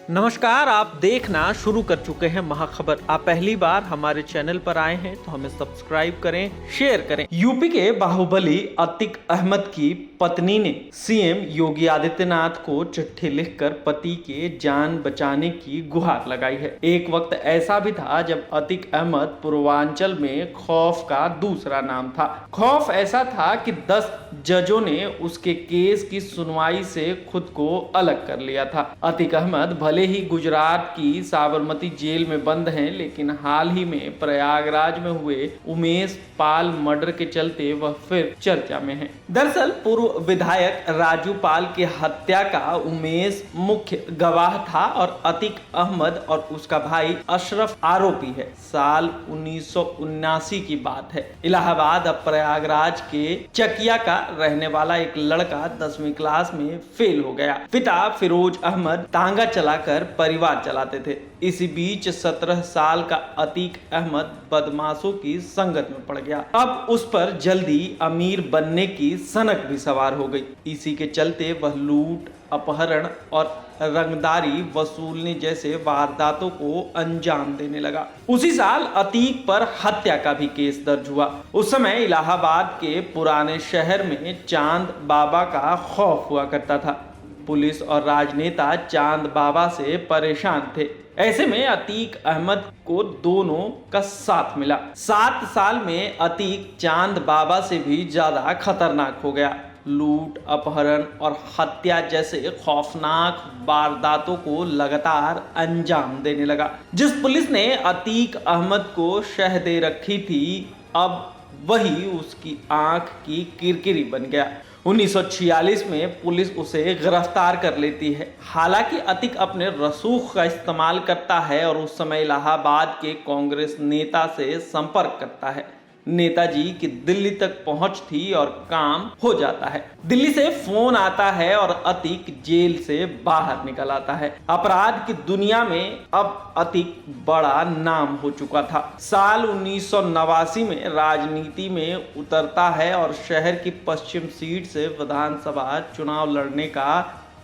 नमस्कार, आप देखना शुरू कर चुके हैं महाखबर। आप पहली बार हमारे चैनल पर आए हैं तो हमें सब्सक्राइब करें, शेयर करें। यूपी के बाहुबली अतीक अहमद की पत्नी ने सीएम योगी आदित्यनाथ को चिट्ठी लिखकर पति के जान बचाने की गुहार लगाई है। एक वक्त ऐसा भी था जब अतीक अहमद पूर्वांचल में खौफ का दूसरा नाम था। खौफ ऐसा था कि 10 जजों ने उसके केस की सुनवाई से खुद को अलग कर लिया था। अतीक अहमद भले ही गुजरात की साबरमती जेल में बंद हैं, लेकिन हाल ही में प्रयागराज में हुए उमेश पाल मर्डर के चलते वह फिर चर्चा में हैं। दरअसल पूर्व विधायक राजू पाल की हत्या का उमेश मुख्य गवाह था और अतीक अहमद और उसका भाई अशरफ आरोपी है। साल 1979 की बात है। इलाहाबाद अब प्रयागराज के चकिया का रहने वाला एक लड़का 10वीं क्लास में फेल हो गया। पिता फिरोज अहमद तांगा चलाकर परिवार चलाते थे। इसी बीच 17 साल का अतीक अहमद बदमाशों की संगत में पड़ गया। अब उस पर जल्दी अमीर बनने की सनक भी सवार हो गई। इसी के चलते वह लूट, अपहरण और रंगदारी वसूलने जैसे वारदातों को अंजाम देने लगा। उसी साल अतीक पर हत्या का भी केस दर्ज हुआ। उस समय इलाहाबाद के पुराने शहर में चांद बाबा का खौफ हुआ करता था। पुलिस और राजनेता चांद बाबा से परेशान थे। ऐसे में अतीक अहमद को दोनों का साथ मिला। 7 साल में अतीक चांद बाबा से भी ज्यादा खतरनाक हो गया। लूट, अपहरण और हत्या जैसे खौफनाक वारदातों को लगातार अंजाम देने लगा। जिस पुलिस ने अतीक अहमद को शह दे रखी थी, अब वही उसकी आंख की किरकिरी बन गया। 1946 में पुलिस उसे गिरफ्तार कर लेती है। हालांकि अतीक अपने रसूख का इस्तेमाल करता है और उस समय इलाहाबाद के कांग्रेस नेता से संपर्क करता है। नेताजी की दिल्ली तक पहुंच थी और काम हो जाता है। दिल्ली से फोन आता है और अतीक जेल से बाहर निकल आता है। अपराध की दुनिया में अब अतीक बड़ा नाम हो चुका था। साल 1989 में राजनीति में उतरता है और शहर की पश्चिम सीट से विधानसभा चुनाव लड़ने का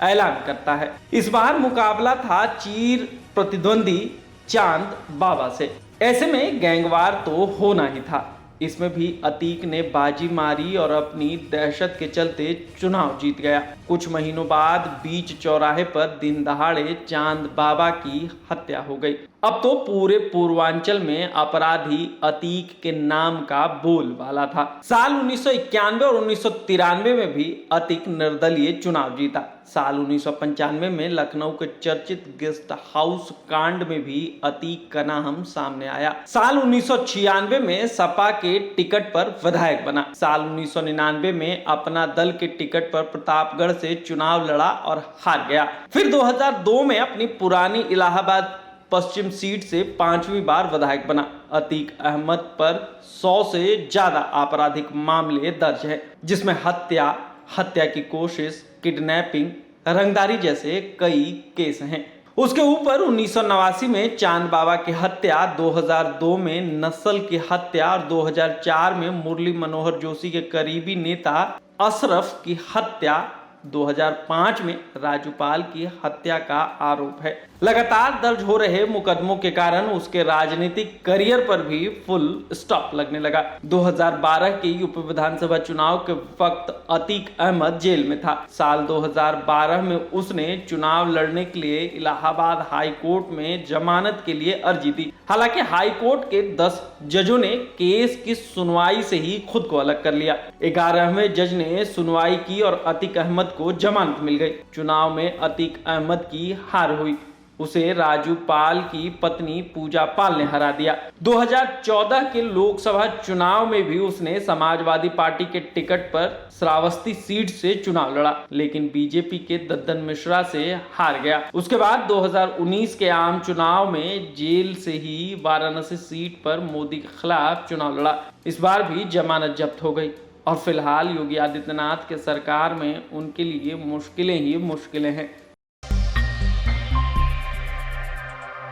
ऐलान करता है। इस बार मुकाबला था चीर प्रतिद्वंदी चांद बाबा से। ऐसे में गैंगवार तो होना ही था। इसमें भी अतीक ने बाजी मारी और अपनी दहशत के चलते चुनाव जीत गया। कुछ महीनों बाद बीच चौराहे पर दिन दहाड़े चांद बाबा की हत्या हो गई। अब तो पूरे पूर्वांचल में अपराधी अतीक के नाम का बोलबाला था। साल 1991 और 1993 में भी अतीक निर्दलीय चुनाव जीता। साल 1995 में लखनऊ के चर्चित गेस्ट हाउस कांड में भी अतीक का नाम सामने आया। साल 1996 में सपा के टिकट पर विधायक बना। साल 1999 में अपना दल के टिकट पर प्रतापगढ़ से चुनाव लड़ा और हार गया। फिर 2002 में अपनी पुरानी इलाहाबाद पश्चिम सीट से 5वीं बार विधायक बना। अतीक अहमद पर 100 से ज्यादा आपराधिक मामले दर्ज हैं, जिसमें हत्या की कोशिश, किडनैपिंग, रंगदारी जैसे कई केस हैं। उसके ऊपर 1989 में चांद बाबा की हत्या, 2002 में नस्ल की हत्या और 2004 में मुरली मनोहर जोशी के करीबी नेता अशरफ की हत्या, 2005 में राजूपाल की हत्या का आरोप है। लगातार दर्ज हो रहे मुकदमों के कारण उसके राजनीतिक करियर पर भी फुल स्टॉप लगने लगा। 2012 के यूपी विधानसभा चुनाव के वक्त अतीक अहमद जेल में था। साल 2012 में उसने चुनाव लड़ने के लिए इलाहाबाद हाई कोर्ट में जमानत के लिए अर्जी दी। हालांकि हाई कोर्ट के 10 जजों ने केस की सुनवाई से ही खुद को अलग कर लिया। 11वें जज ने सुनवाई की और अतीक अहमद को जमानत मिल गई। चुनाव में अतीक अहमद की हार हुई। उसे राजू पाल की पत्नी पूजा पाल ने हरा दिया। 2014 के लोकसभा चुनाव में भी उसने समाजवादी पार्टी के टिकट पर श्रावस्ती सीट से चुनाव लड़ा, लेकिन बीजेपी के दद्दन मिश्रा से हार गया। उसके बाद 2019 के आम चुनाव में जेल से ही वाराणसी सीट पर मोदी के खिलाफ चुनाव लड़ा। इस बार भी जमानत जब्त हो गई और फिलहाल योगी आदित्यनाथ के सरकार में उनके लिए मुश्किलें ही मुश्किलें हैं।